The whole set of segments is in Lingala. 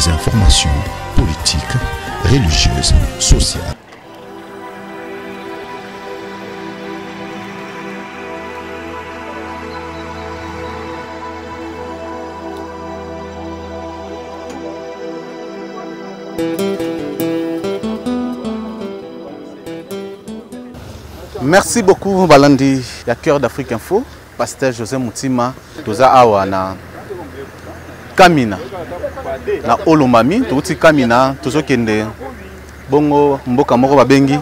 des informations politiques, religieuses, sociales. Merci beaucoup Balandi, ya Cœur d'Afrique Info, Pasteur José Moutima, toza awa na Kamina, na Olomami, touti Kamina, tozo kende bongo mboka moko babengi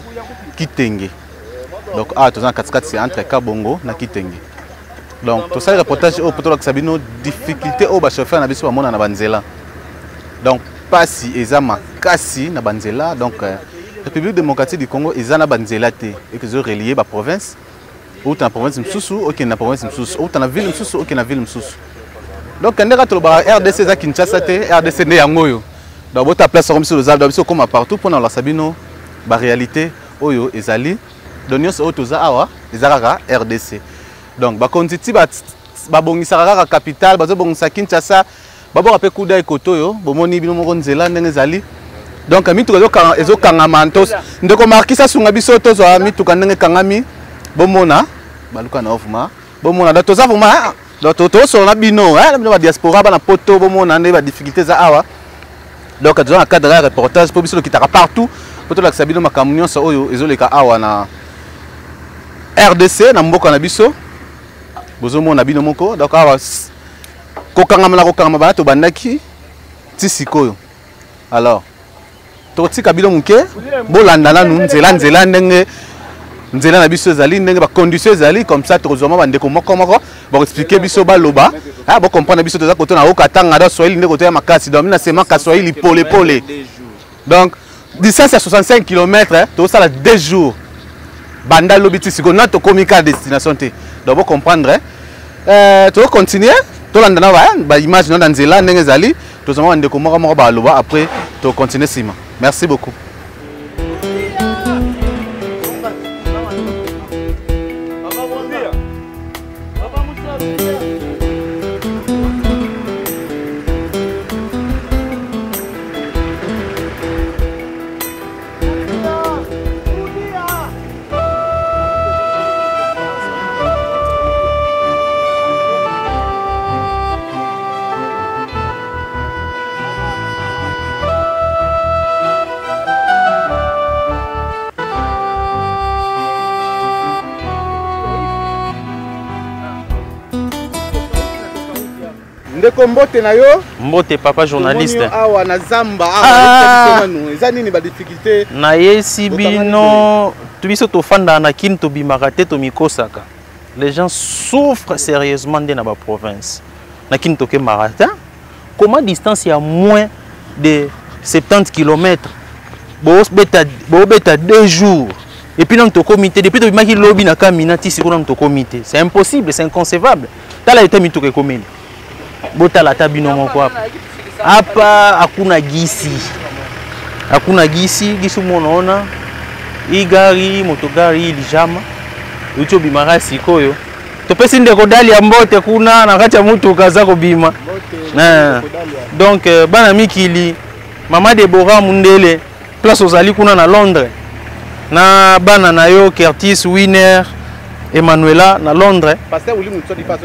Kitenge. Donc toza na katikati entre Kabongo na Kitenge. Donc tout ça reportage au poto la sabino difficulté au ba chauffeur na biso bamona na banzela. Donc pasi ezama kasi na banzela, donc République démocratique du Congo est en banzelate et que je relié la province ou dans la province Msusu ou dans la province Msusu ou dans la ville Msusu ou dans la ville Msusu. Donc quand on a RDC à Kinshasa, RDC né yangoyo. Donc votre place comme sur les arbres, comme partout pour la sabino la réalité oyo ezali donios otoza awa ezaraka RDC. Donc ba kontiti ba bongisa la capitale, ba bongisa Kinshasa, ba bo rapé kuda ekotoyo, bomoni bino moko nzela ndenge ezali. Donc mitu ezo kangamantos ndeko markisa sunga biso tozo mitu kanenge kangami bomona baluka na ofuma bomona da toza vuma da toto so na bino ba diaspora ba na poto bomona ne ba difficultés za awa. Donc dans un cadre de reportage pour biso kitaka partout poto la sabino makamunyo so oyo ezoleka awa na RDC na mboka na biso bozomona bino moko donc awa kokangama ba to bandaki tisikoyo. Alors toti kabilo muke bolanda na nzela ndenge nzela na biso ezali ndenge ba conditions ezali comme ça tozoma bandeko moko ba expliquer biso ba loba ba comprendre biso toza koto na okatanga da Swahili ndeko to ya makasi donc na sema ka Swahili pole. Donc distance à 65 km to ça la 2 jours banda lobiti siko na to komika destination te donc vous comprendre to continuer to landa na ba image na nzela ndenge ezali tozoma bandeko moko ba loba après to continuer sima. Merci beaucoup. Ndeko mbote na yo mbote papa journaliste awa na zamba awa eza nini ba difficulté na yesi bino tubiso to fanda na kin to bimaka te to mikosaka. Les gens souffrent sérieusement dans la province na kin to ke marata comment distance ya moins de 70 km bo beta 2 jours et puis dans ton comité depuis to bimaki lobby na Kamina ti siko dans ton comité c'est impossible, c'est inconcevable tala eta mito ke komeli bota la tabino moko hapa hakuna gisi munaona hii gari motogari ilijama ucho bimara sikoyo topesi ndeko dali ya mbote kuna na kati ya mtu kaza ko bima donc bana mikili mama Deborah Mundele place ozali kuna na Londres na bana na yo Curtis Winner Emmanuela na Londres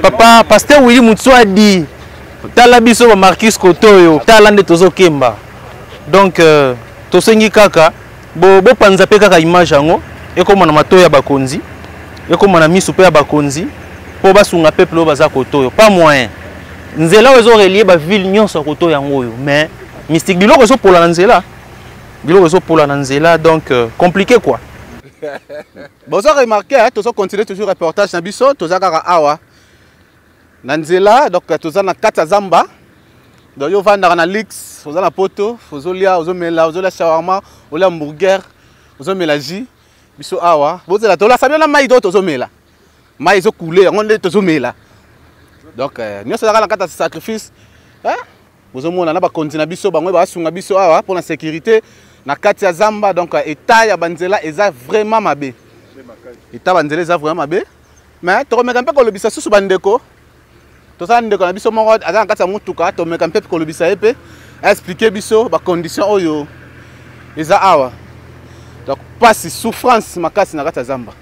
papa Pasteur Willy Mutswadi tala biso ba Marcus Kotoyo tala nde tozo kemba donc tosengi kaka bo panza pe kaka image yango ekoma na matoya ya bakonzi ekoma na misu pe ya bakonzi po basunga peuple baza Kotoyo pas moyen nzela wezo relier ba ville nyonso Kotoyo yango yo mais mystique biloko zo pola na nzela donc compliqué quoi. Bon ça remarqué tozo continuer toujours reportage na biso toza kaka awa Nanzela, donc toza na kata zamba. Donc yo vanda na Lix, oza na poto, ozolia, ozomela, ozolia shawarma, ozolia hamburger, ozomela ji, biso awa. Bozela tola sabio na mai do tozomela. Mai zo couler, ngonde tozomela. Donc nyoso za na kata sacrifice, bozomona na ba kontina biso bango ba sunga biso awa pour la sécurité na kati ya zamba donc état ya banzela eza vraiment mabe. État banzela eza vraiment mabe. Mais to remeka mpe ko lobisa susu bandeko. Toza ndeko na biso moko aza na kati ya mutuka to meka mpe ko lobisa epe expliquer biso ba condition oyo eza awa. Donc pasi souffrance makasi na kati ya zamba.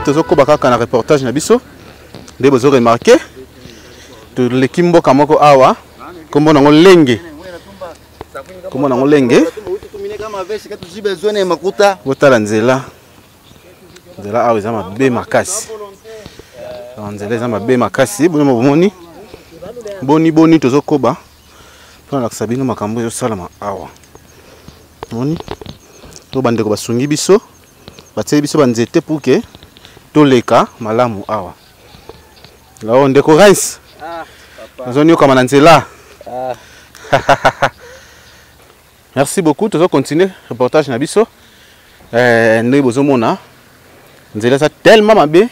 Tozokoba kaka na reportage na biso nde bozo remarquer to lekimboka moko awa kombo nango lenge botala nzela awa eza mabe makasi nzela eza mabe makasi bomoni boni tozokoba mpona lakisa bino makambo ezosalama awa moni to bandeko basungi biso batieli biso banzete puke toleka malamu awa lao ndeko Reims nazoni yoka na nzela. Merci beaucoup, tozo continuer reportage na biso ndenge bozomona nzela ça tellement mabe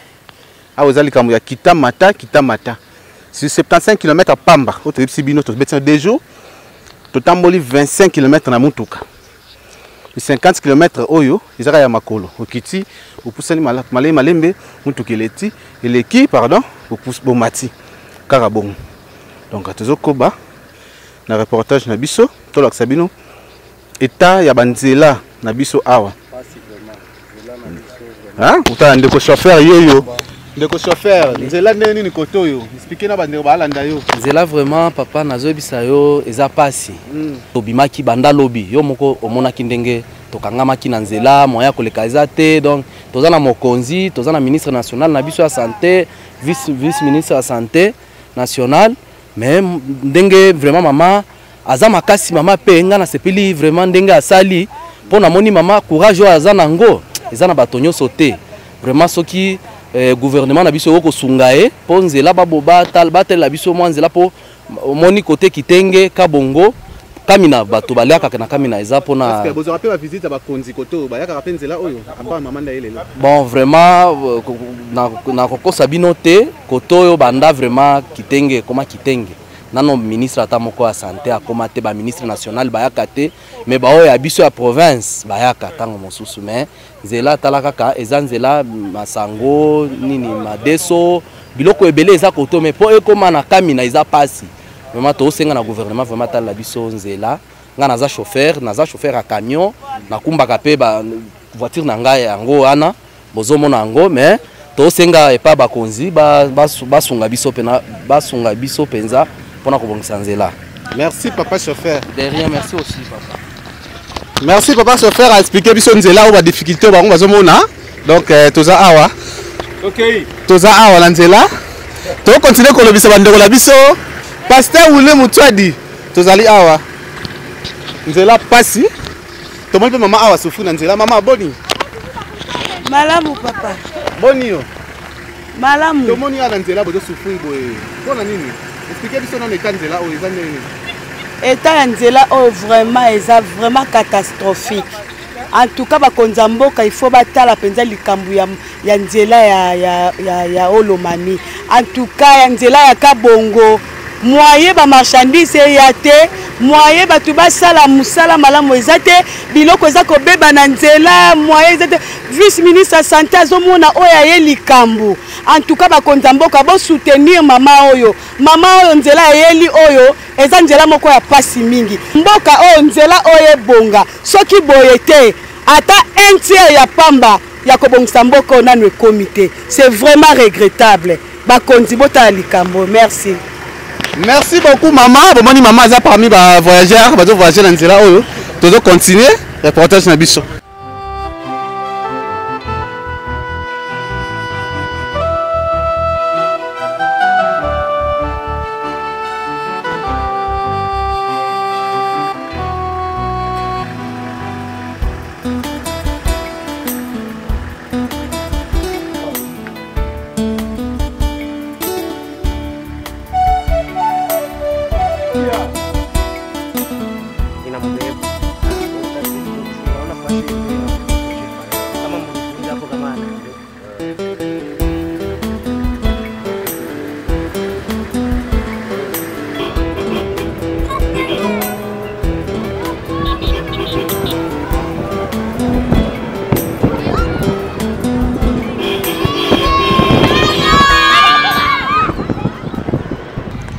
awa eza likambo ya kitamata sur 75 km à Pamba otoyebisi bino tobeti 2 jours totamboli 25 km na mutuka 50 km oyo ezaka ya makolo okiti opusani malembe mutuka eleki pardon opus bomati kaka bongo. Donc tozokoba na reportage na biso tolakisa bino état ya banzela na biso awa utala ndeko chauffeur yoyo ndeko chauffeur nzela ndeni ni koto yo expliquer na bandeko balanda yo nzela vraiment papa nazobisa yo eza pasi tobimaki banda lobi yo moko omonaki ndenge tokangamaki na nzela moya koleka eza te. Donc toza na mokonzi toza na ministre national na biso ya santé vice ministre ya santé national mais ndenge vraiment mama aza makasi mama pe nga na sepeli vraiment ndenge asali pona moni mama courage oyo aza nango eza na bato nyonso te vraiment soki gouvernement na biso yoko sunga e po nzela batela biso mwa nzela po moni kote kitenge kabongo kamina bato baliaka na kamina eza pona parce que bozo rappel la visite ba konzi koto bayaka rappel nzela oyo apa mama nda yelela bon vraiment na kokosa bino te koto oyo banda vraiment kitenge koma kitenge nano ministre ata moko ya santé akoma te ba ministre national bayaka te mais ba oyo ya biso ya province bayaka tango mosusu mais nzela tala kaka eza nzela masango nini madeso biloko ebele eza koto mais po ekoma na kamina eza pasi vraiment to senga na gouvernement vraiment tala biso nzela nga naza chauffeur à camion na kumbaka pe ba voiture na ngai yango wana bozomona yango mais to senga epa bakonzi basunga biso pena basunga biso penza pona kobongisa nzela. Merci papa chauffeur. De rien, merci aussi papa. Merci papa chauffeur a expliqué biso nzela ou ba difficulté ba bazomona. Donc toza awa. OK. Toza awa na nzela. To continuer ko lobisa bandeko la biso. Pasteur Wule Mutwadi tozali awa. Nzela pasi. To mpe mama awa sufu na nzela mama boni. Malamu papa. Boni yo. Malamu. To moni ala nzela bozo sufu boye. Pona nini? Expliquez biso na état nzela oyo eza nini? État nzela oyo vraiment catastrophique. En tout cas bakonza mboka il faut batala penza likambu ya nzela ya Olomami. En tout cas ya nzela ya Kabongo moyen ba marchandise ya te moyen batu basala musala malamu ezate biloko eza kobeba na nzela moyen ezate vice ministre santé azomona oya ye likambu. En tout cas bakonza mboka bo soutenir mama oyo nzela yeli oyo eza nzela moko ya pasi mingi mboka oyo nzela oyo bonga soki boye te ata un tiers ya pamba ya kobongisa mboka nanu comité. C'est vraiment regrettable bakonzi bota likambo. Merci. Merci beaucoup maman. Bomoni maman aza parmi ba voyageurs bazo voyager na nzela oyo tozo continuer reportage na biso.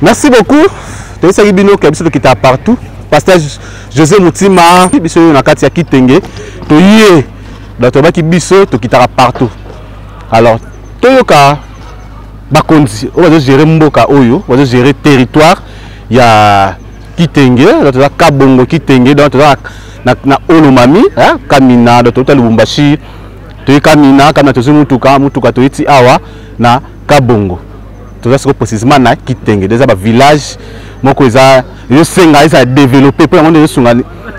Merci beaucoup. Tu sais que qui est partout. Pasteur José Moutima, biso na kati ya Kitenge. To yé dans to ba ki biso to kitara partout. Alors, toyoka bakonzi, on va gérer mboka oyo, on va gérer territoire ya Kitenge, dans to Kabongo Kitenge, dans to na Olomami, hein, Kamina, dans to Lubumbashi, to Kamina, Kamina to mutuka to iti awa na Kabongo. Tout ça c'est précisément na Kitenge, déjà ba village moko eza yo senga eza développer pour la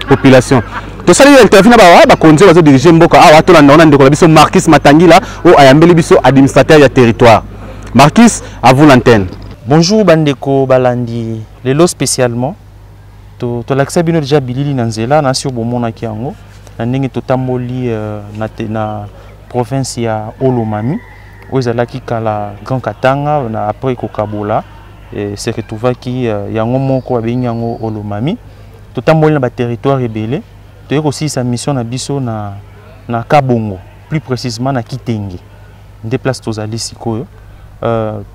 population. To sali interview na ba konzi bazo diriger mboka awa to landa ndeko la biso Marquis Matangila o ayambeli biso administrateur ya territoire. Marquis, à vous l'antenne. Bonjour bandeko balandi lelo spécialement to l'accès bino déjà bilili na nzela na sio bomona ki yango na ndenge to tamboli na province ya Olomami ozalaki kala Grand Katanga na après Kokabola et se retrouva ki yango moko abengi yango Olomami to tamboli na ba territoire ebele to aussi sa mission na biso na Kabongo plus précisément na Kitenge déplace tozali sikoyo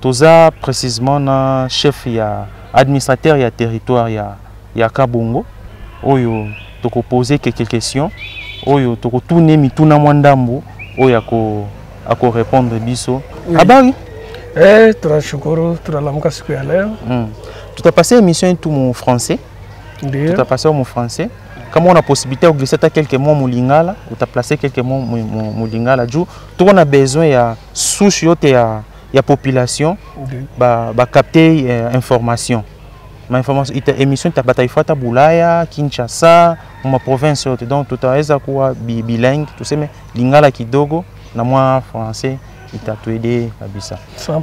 toza précisément na chef ya administrateur ya territoire ya Kabongo oyo toko poser quelques questions oyo toko tourner mituna mwandambo oyo ako répondre biso habari tunashukuru tunalamuka siku ya leo. Tout a passé émission tout mon français. Tout a passé au mon français. Comme on a possibilité de glisser quelques mots mon lingala, ou t'as placé quelques mots mon lingala du tout on a besoin ya souche ya population ba capter information. Ma information émission ta bataille fata Bulaya, Kinshasa, ma province donc tout a eza quoi bilingue, tout ça mais lingala kidogo na moi français il t'a tout aidé à Bissa.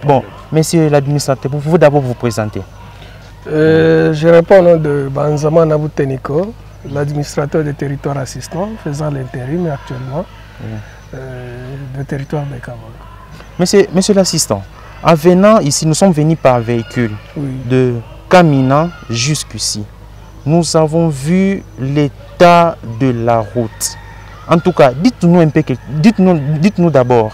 Bon, monsieur l'administrateur, vous pouvez d'abord vous présenter. Je réponds au nom de Banzama Nabouteniko, l'administrateur des territoires assistants, faisant l'intérim actuellement du territoire de Kabongo. Monsieur l'assistant, en venant ici, nous sommes venus par véhicule de Kamina jusqu'ici. Nous avons vu l'état de la route. En tout cas, dites-nous un peu, dites-nous d'abord,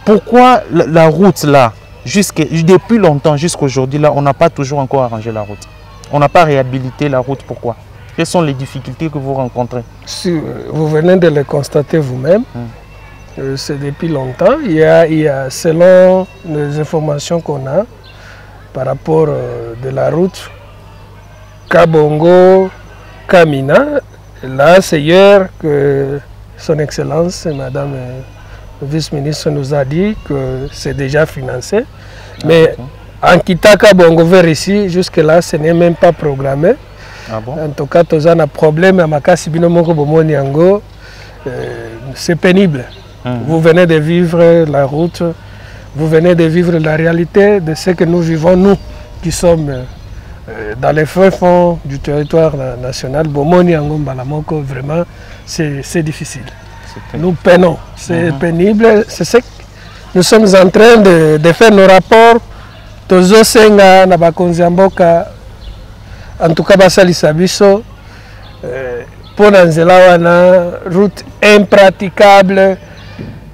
pourquoi la route là, depuis longtemps jusqu'à aujourd'hui là, on n'a pas toujours encore arrangé la route. On n'a pas réhabilité la route, pourquoi? Quelles sont les difficultés que vous rencontrez? Si vous venez de les constater vous-même, c'est depuis longtemps. Il y a, selon les informations qu'on a par rapport de la route Kabongo, Kamina, là c'est hier que son Excellence, Madame le vice-ministre nous a dit que c'est déjà financé. Mais en quittant Kabongo vers ici, jusque-là, ce n'est même pas programmé. En tout cas, tu as un problème à Makasi Binomoko Bomoniango. C'est pénible. Vous venez de vivre la route, vous venez de vivre la réalité de ce que nous vivons, nous qui sommes dans les fonds du territoire national. Bomoniango Mbalamoko, vraiment, c'est difficile. Nous peinons, c'est pénible. C'est ce que nous sommes en train de faire nos rapports. Tozo Senga, Nabakonziamboka, en tout cas, Basali Sabiso, pour Nanzela, route impraticable,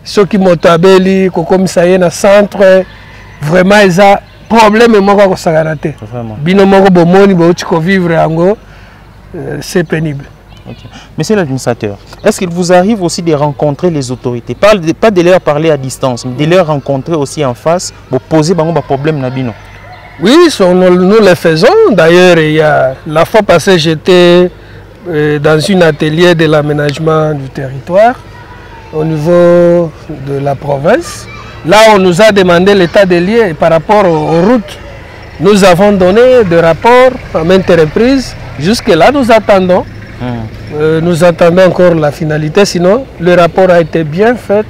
ceux qui motabeli, comme ça y est, centre, vraiment, ils ont problème et moi, ça a raté. Binomoko Bomoni, Bochiko vivre en c'est pénible. Okay. Monsieur l'administrateur, est-ce qu'il vous arrive aussi de rencontrer les autorités? Pas de leur parler à distance, mais de leur rencontrer aussi en face pour poser des problèmes nabino? Oui, nous le faisons. D'ailleurs, il y a la fois passée, j'étais dans un atelier de l'aménagement du territoire au niveau de la province. Là, on nous a demandé l'état des lieux par rapport aux routes. Nous avons donné des rapports à maintes reprises. Jusque-là, nous attendons. Nous attendons encore la finalité, sinon le rapport a été bien fait,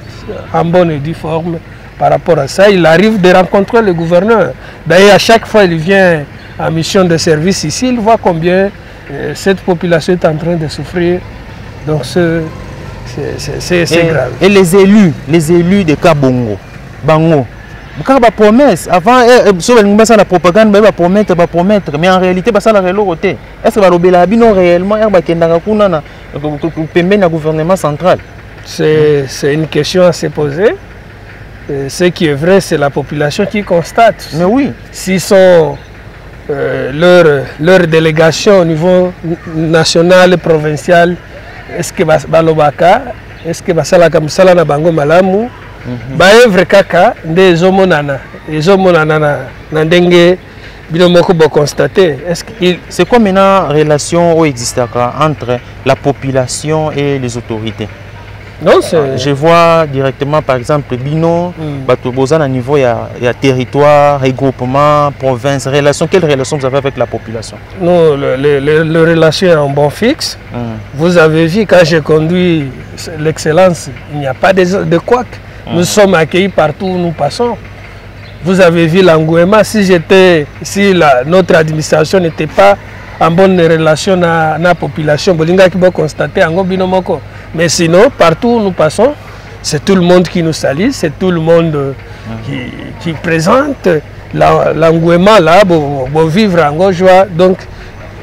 en bonne et due forme par rapport à ça. Il arrive de rencontrer le gouverneur. D'ailleurs, à chaque fois il vient en mission de service ici, il voit combien cette population est en train de souffrir. Donc c'est grave. Et les élus de Kabongo, Bango, quand la promesse, avant, la propagande, va promettre, mais en réalité, ça la réalité. Est-ce que va bino réellement, le gouvernement central? C'est une question à se poser. Ce qui est vrai, c'est la population qui constate. Mais oui. S'ils sont leur délégation au niveau national et provincial, est-ce que balobaka, est-ce que basalaka musala na bango malamu, baevre kaka nde ezomonana na ndenge bino moko bo constater. C'est quoi maintenant relation existaka entre la population et les autorités? Non, je vois directement par exemple Bino, Batoboza à niveau il y a territoire, regroupement, province, relation. Quelle relation vous avez avec la population? Non, les relations en bon fixe. Vous avez vu quand j'ai conduit l'excellence, il n'y a pas de couac. Nous sommes accueillis partout où nous passons. Vous avez vu l'engouement. Si notre administration n'était pas en bonne relation avec la population, Bolinga qui va constater en Binomoko. Mais sinon, partout où nous passons, c'est tout le monde qui nous salue, c'est tout le monde qui présente l'engouement là, pour vivre en joie. Donc,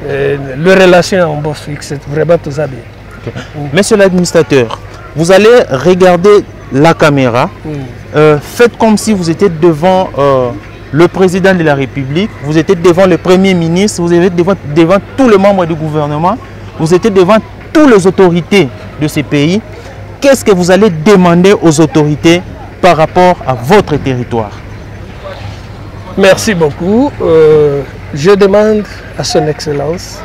les relations en boss fixe, c'est vraiment tout ça bien. Okay. Monsieur l'administrateur, vous allez regarder la caméra, faites comme si vous étiez devant le président de la République, vous étiez devant le Premier ministre, vous étiez devant tous les membres du gouvernement, vous étiez devant toutes les autorités de ces pays. Qu'est-ce que vous allez demander aux autorités par rapport à votre territoire? Merci beaucoup. Je demande à son Excellence,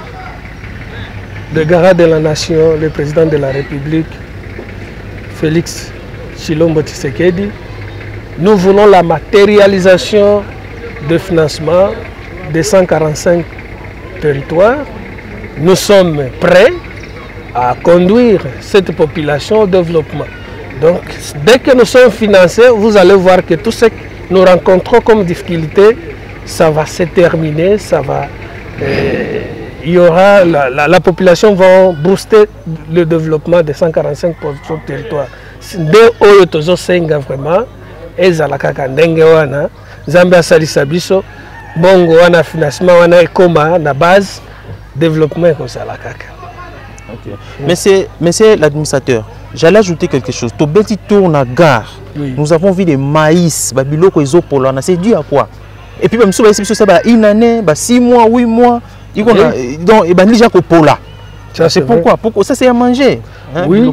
le garant de la nation, le président de la République, Félix Tshilombo Tshisekedi, nous voulons la matérialisation de financement de 145 territoires. Nous sommes prêts à conduire cette population au développement. Donc, dès que nous sommes financés, vous allez voir que tout ce que nous rencontrons comme difficulté, ça va se terminer, il y aura, la population va booster le développement de 145 territoires. Dès Oyotozo Senga vraiment, ezalaka ndenge wana, Zambia salisa biso, bongo wana financement wana ekoma na base développement kosalaka. Okay. Monsieur l'administrateur, j'allais ajouter quelque chose. Tobeti tourne à gare. Oui. Nous avons vu des maïs, babiloko ezopolana. C'est dû à quoi? Et puis même si ça va une année, 6 mois, 8 mois, donc et ben déjà pola. C'est pourquoi? Pourquoi ça c'est à manger? Hein, oui.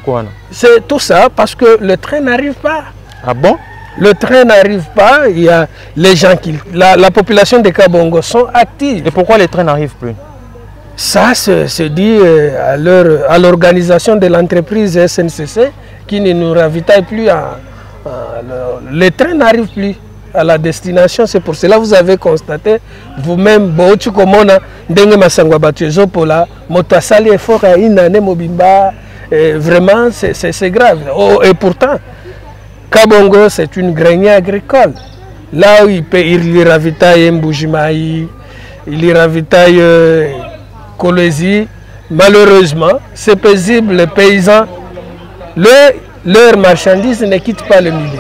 C'est tout ça parce que le train n'arrive pas. Ah bon? Le train n'arrive pas. Il y a les gens la population de Kabongo sont actifs. Et pourquoi les trains n'arrivent plus? Ça se dit à l'organisation de l'entreprise SNCC qui ne nous ravitaille plus. Les trains n'arrivent plus à la destination. C'est pour cela que vous avez constaté vous-même, vraiment c'est grave. Et pourtant, Kabongo c'est une grenière agricole. Là où il ravitaille Mboujimaï, il ravitaille Kolwezi, malheureusement, c'est paisible, les paysans, leurs marchandises ne quittent pas le milieu.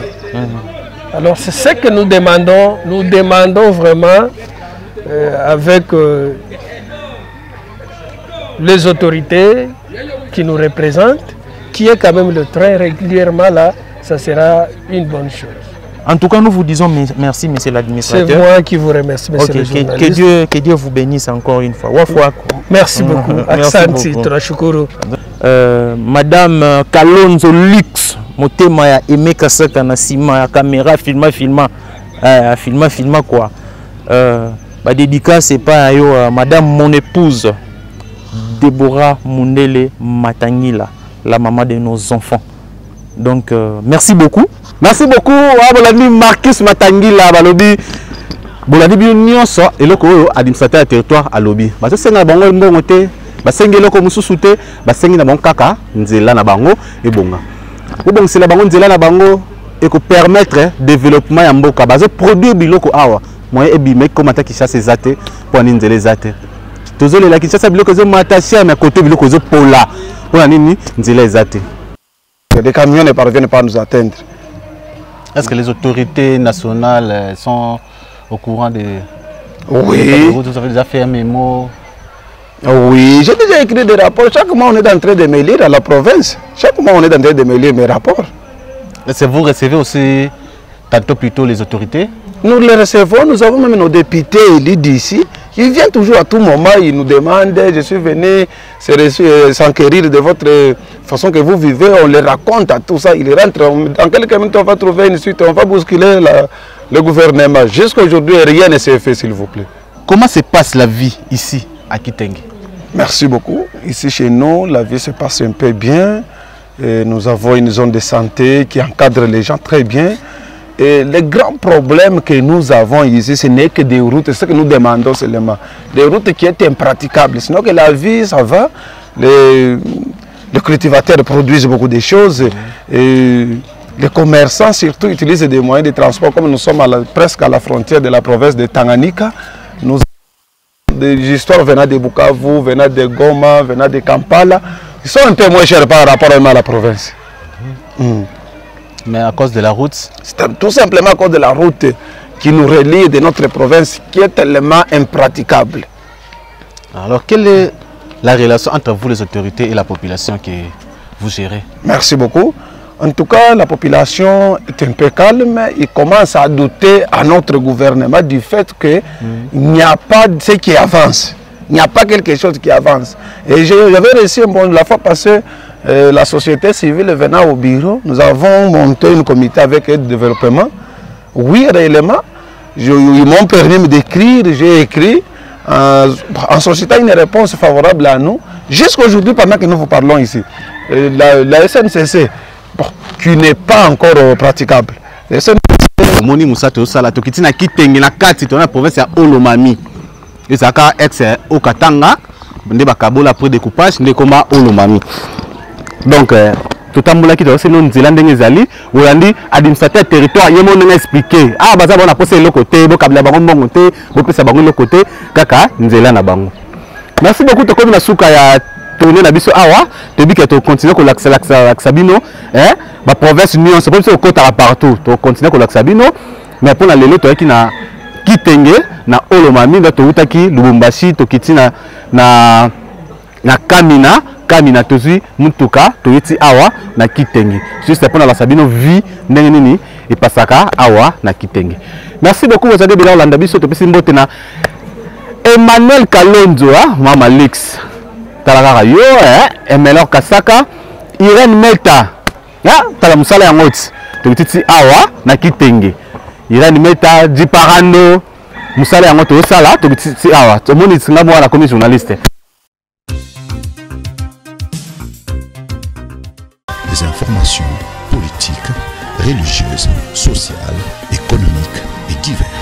Alors c'est ce que nous demandons vraiment avec les autorités qui nous représentent, qui est quand même le train régulièrement là, ça sera une bonne chose. En tout cas, nous vous disons merci, monsieur l'administrateur. C'est moi qui vous remercie, monsieur le journaliste. Que Dieu vous bénisse encore une fois. Merci beaucoup. Merci beaucoup. Madame Kalonzo Lux, motema ya Aimé Kasaka na sima ya caméra filma quoi. Ba dédicace c'est pas yo madame mon épouse Deborah Mundele Matangila, la maman de nos enfants. Donc merci beaucoup. Merci beaucoup. Bolandi Marcus Matangila balobi bolandi bi nyonso eloko oyo administrateur territoire alobi. Ba senga bango mbongo te, ba senga eloko mususu te, ba sengi na bango kaka nzela na bango ebonga. Bon c'est la bango nzela na bango et ko permettre développement ya mboka. Ba zo produire biloko awa. Moyen ebime comme attaque chasse zate pour nzela zate. Tozole la Kinshasa biloko zo matachia mais côté biloko zo pola. Pour nini nzela zate. Des camions ne parviennent pas à nous atteindre. Est-ce que les autorités nationales sont au courant de... Oui. Vous avez déjà fait un mémo? Oui, j'ai déjà écrit des rapports. Chaque mois, on est en train de me lire à la province. Chaque mois, on est en train de me lire mes rapports. Est-ce que vous recevez aussi tantôt plutôt les autorités? Nous les recevons. Nous avons même nos députés élus d'ici Ils viennent toujours à tout moment, ils nous demandent, je suis venu s'enquérir de votre façon que vous vivez, on les raconte à tout ça, ils rentrent, dans quelques minutes on va trouver une suite, on va bousculer le gouvernement. Jusqu'à aujourd'hui, rien ne s'est fait, s'il vous plaît. Comment se passe la vie ici à Kitenge? Merci beaucoup. Ici chez nous, la vie se passe un peu bien. Et nous avons une zone de santé qui encadre les gens très bien. Et le grand problème que nous avons ici, ce n'est que des routes, c'est ce que nous demandons seulement. Des routes qui étaient impraticables. Sinon que la vie, ça va. Les cultivateurs produisent beaucoup de choses. Et les commerçants surtout utilisent des moyens de transport. Comme nous sommes presque à la frontière de la province de Tanganyika, nous avons des histoires venant de Bukavu, venant de Goma, venant de Kampala. Ils sont un peu moins chers par rapport à la province. Mais à cause de la route? C'est tout simplement à cause de la route qui nous relie de notre province qui est tellement impraticable. Alors, quelle est la relation entre vous, les autorités, et la population que vous gérez? Merci beaucoup. En tout cas, la population est un peu calme. Il commence à douter à notre gouvernement du fait qu'il n'y a pas ce qui avance. Il n'y a pas quelque chose qui avance. Et j'avais reçu la fois passée la société civile venant au bureau. Nous avons monté un comité avec le développement. Oui, réellement, ils m'ont permis d'écrire. J'ai écrit en sollicitant une réponse favorable à nous. Jusqu'à aujourd'hui, pendant que nous vous parlons ici, la SNCC, qui n'est pas encore praticable. La SNCC, Moni Moussato Sala, Tokiti na Kitenge na kati dans la province ya Olomami. Et ça a ex au Katanga, on a pris découpage, on a Olomami. Donc, tout le monde qui est aussi non zélande ngezali, ou andi administrateur territoire, yemo n'a expliqué. Ah, bah ça on a posé le côté, bon kabla bango bango te, bon pesa bango le côté, kaka nzela na bango. Merci beaucoup to comme na suka ya tourner na biso awa, te bi que to continuer ko laxabino, hein? Ba province union, c'est pas ça au côté partout, to continuer ko laxabino, mais pour la lelo to qui na Kitenge na Olomami na toutaki Lubumbashi tokiti na Kamina tozui mutuka toyeti awa na Kitenge. Juste pour la sabino vie ndenge nini et pasaka awa na Kitenge. Merci beaucoup vous avez bien Olanda biso to pesi mbote na Emmanuel Kalonzo Mama Lix talaka yo Emelor Kasaka Irene Meta tala musala ya ngoti tokiti awa na Kitenge. Irene Meta Diparando musala yango to sala to bitsi awa to moni tsinga mo la comme journaliste. Des informations politiques, religieuses, sociales, économiques et diverses.